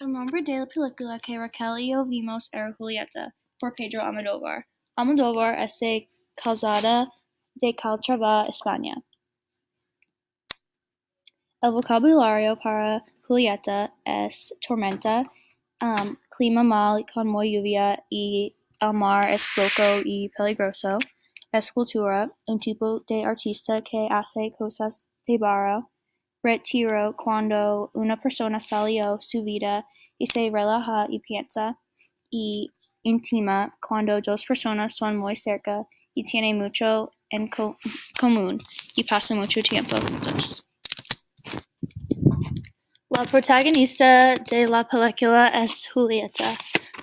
El nombre de la película que Raquel y yo vimos era Julieta, por Pedro Almodóvar. Almodóvar está casada de Calatrava, España. El vocabulario para Julieta es tormenta, clima mal con muy lluvia y el mar es loco y peligroso. Escultura, un tipo de artista que hace cosas de barro. Retiro, cuando una persona salió su vida y se relaja y piensa. Y íntima, cuando dos personas son muy cerca y tienen mucho en común y pasan mucho tiempo juntos. La protagonista de la película es Julieta.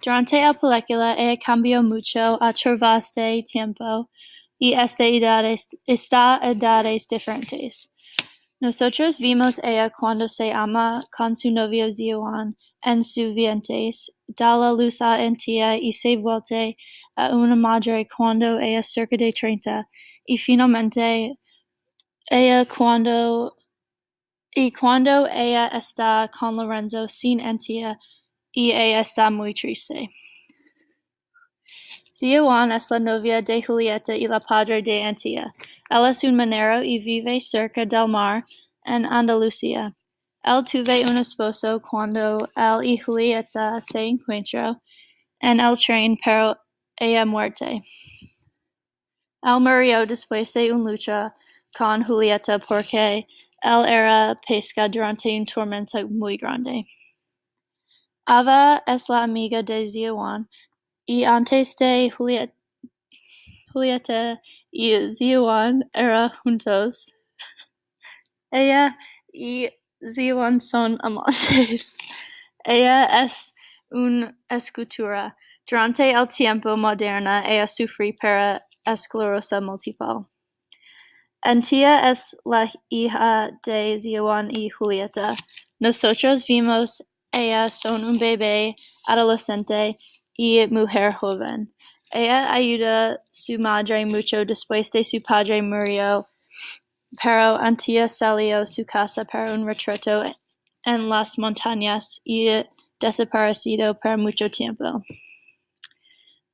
Durante la película ella cambió mucho a través de tiempo y está edades diferentes. Nosotros vimos ella cuando se ama con su novio Ziwan en sus vientres, da la luz a Antía y se vuelve a una madre cuando ella cerca de 30, y finalmente ella cuando ella está con Lorenzo sin Antía y ella está muy triste. Ziwan es la novia de Julieta y la padre de Antía. Él es un minero y vive cerca del mar en Andalucía. Él tuvo un esposo cuando él y Julieta se encontraron en el tren, pero ella muerte. Él murió después de una lucha con Julieta porque él era pesca durante una tormenta muy grande. Ava es la amiga de Ziwan y antes de Julieta y Ziwan eran juntos. Ella y Ziwan son amantes. Ella es una escultora. Durante el tiempo moderno, ella sufre por esclerosis múltiple. Antía es la hija de Ziwan y Julieta. Nosotros vimos ella son un bebé, adolescente y mujer joven. Ella ayuda a su madre mucho después de su padre murió, pero Antía salió su casa para un retrato en las montañas y desaparecido por mucho tiempo.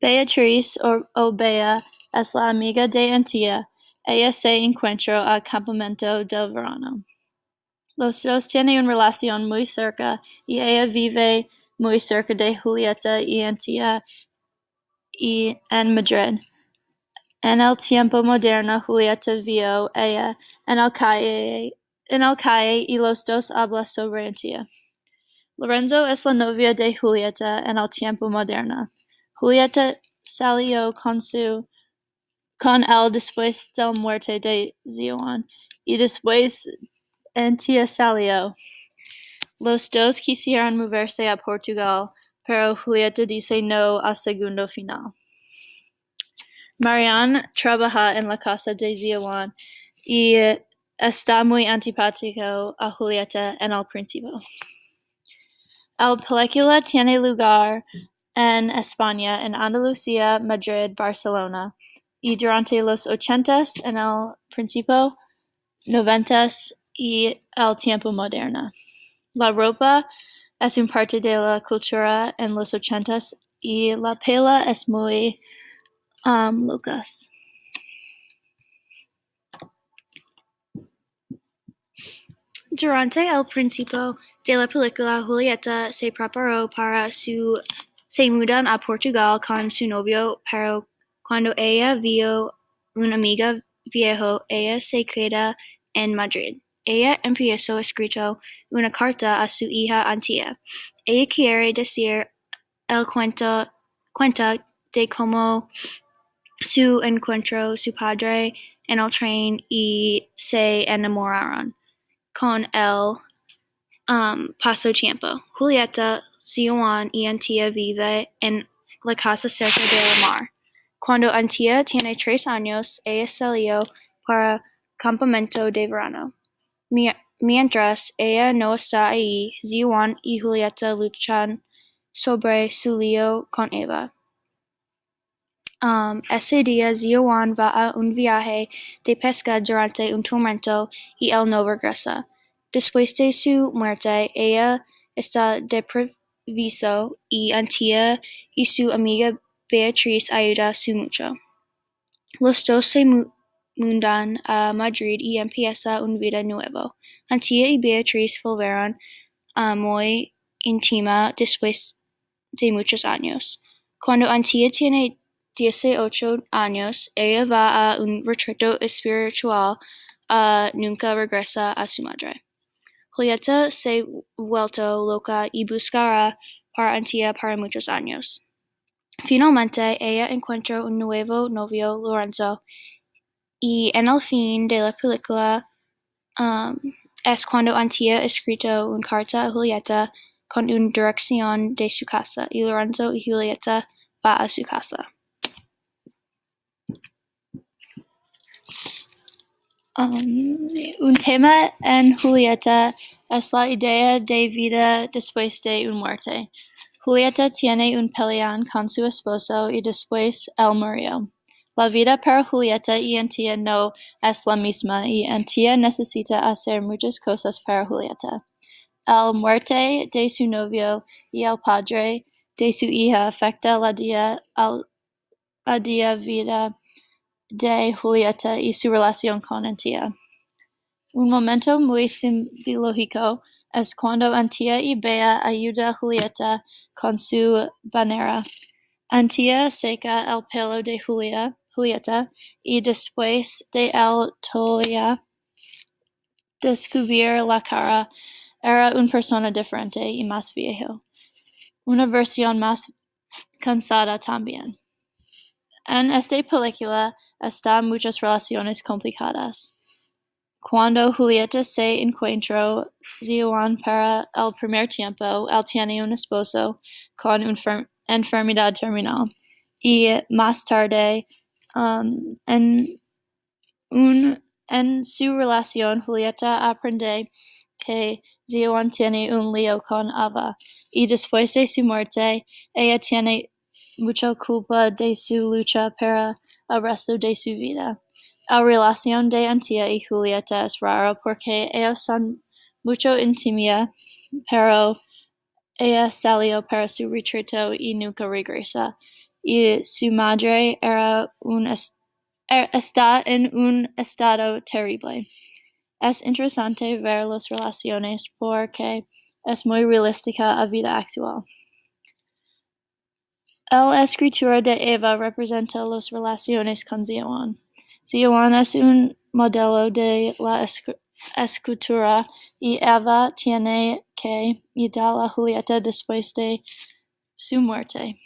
Beatriz o Bea es la amiga de Antía. Ella se encuentra al campamento del verano. Los dos tienen una relación muy cerca y ella vive muy cerca de Julieta y Antía y en Madrid. En el tiempo moderno, Julieta vio ella en el calle y los dos hablan sobre Antía. Lorenzo es la novia de Julieta en el tiempo moderno. Julieta salió con él después de la muerte de Ziwan y después Antía salió. Los dos quisieron moverse a Portugal, pero Julieta dice no al segundo final. Marian trabaja en la casa de Ziwan y está muy antipático a Julieta en el principio. La película tiene lugar en España, en Andalucía, Madrid, Barcelona, y durante los 80s, en el principio 90s y el tiempo moderno. La ropa es una parte de la cultura en los 80s y la pela es muy locas. Durante el principio de la película, Julieta se preparó para se mudan a Portugal con su novio, pero cuando ella vio una amiga viejo, ella se queda en Madrid. Ella empezó escrito una carta a su hija Antía. Ella quiere decir el cuenta de cómo su encuentro su padre en el tren y se enamoraron. Con el paso tiempo, Julieta, Ziwan y Antía vive en la casa cerca del mar. Cuando Antía tiene 3 años, ella salió para campamento de verano. Mientras ella no está ahí, Ziwan y Julieta luchan sobre su lío con Eva. Ese día, Ziwan va a un viaje de pesca durante un tormento y él no regresa. Después de su muerte, ella está viso y Antía y su amiga Beatriz ayuda su mucho. Los dos se mudan a Madrid y empieza un vida nuevo. Antía y Beatriz volvieron muy íntima después de muchos años. Cuando Antía tiene 18 años, ella va a un retiro espiritual nunca regresa a su madre. Julieta se vuelto loca y buscará para Antía para muchos años. Finalmente, ella encuentra un nuevo novio, Lorenzo, y en el fin de la película es cuando Antía escrito una carta a Julieta con una dirección de su casa, y Lorenzo y Julieta va a su casa. Un tema en Julieta es la idea de vida después de una muerte. Julieta tiene un peleón con su esposo y después él murió. La vida para Julieta y Antía no es la misma y Antía necesita hacer muchas cosas para Julieta. La muerte de su novio y el padre de su hija afecta la día vida de Julieta y su relación con Antía. Un momento muy simbológico es cuando Antía y Bea ayuda a Julieta con su bañera. Antía seca el pelo de Julieta y después de él toalla descubrir la cara, era una persona diferente y más viejo. Una versión más cansada también. En esta película están muchas relaciones complicadas. Cuando Julieta se encuentra Juan para el primer tiempo, él tiene un esposo con una enfermedad terminal. Y más tarde, en su relación, Julieta aprende que Juan tiene un lío con Ava. Y después de su muerte, ella tiene mucha culpa de su lucha para el resto de su vida. La relación de Antía y Julieta es rara porque ellos son mucho intimia, pero ella salió para su retiro y nunca regresa. Y su madre está en un estado terrible. Es interesante ver las relaciones porque es muy realística a vida actual. La escritura de Eva representa las relaciones con Juan. Juan es un modelo de la escritura y Eva tiene que imitar a Julieta después de su muerte.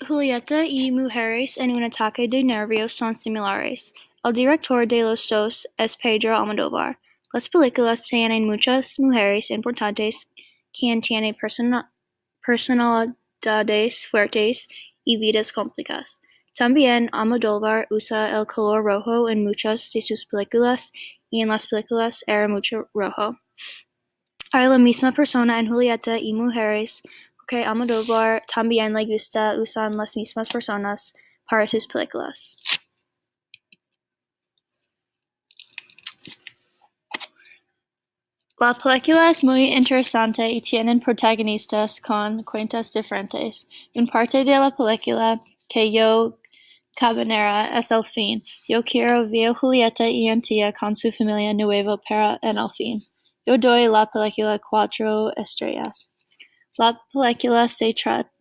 Julieta y Mujeres en un ataque de nervios son similares. El director de los dos es Pedro Almodóvar. Las películas tienen muchas mujeres importantes quien tienen personalidades fuertes y vidas complicadas. También Almodóvar usa el color rojo en muchas de sus películas y en las películas era mucho rojo. Hay la misma persona en Julieta y Mujeres porque Almodóvar también le gusta usar las mismas personas para sus películas. La película es muy interesante y tienen protagonistas con cuentas diferentes. Una parte de la película que yo cabanera es el fin. Yo quiero ver Julieta y Antía con su familia nueva para en el fin. Yo doy la película 4 estrellas. La película se trata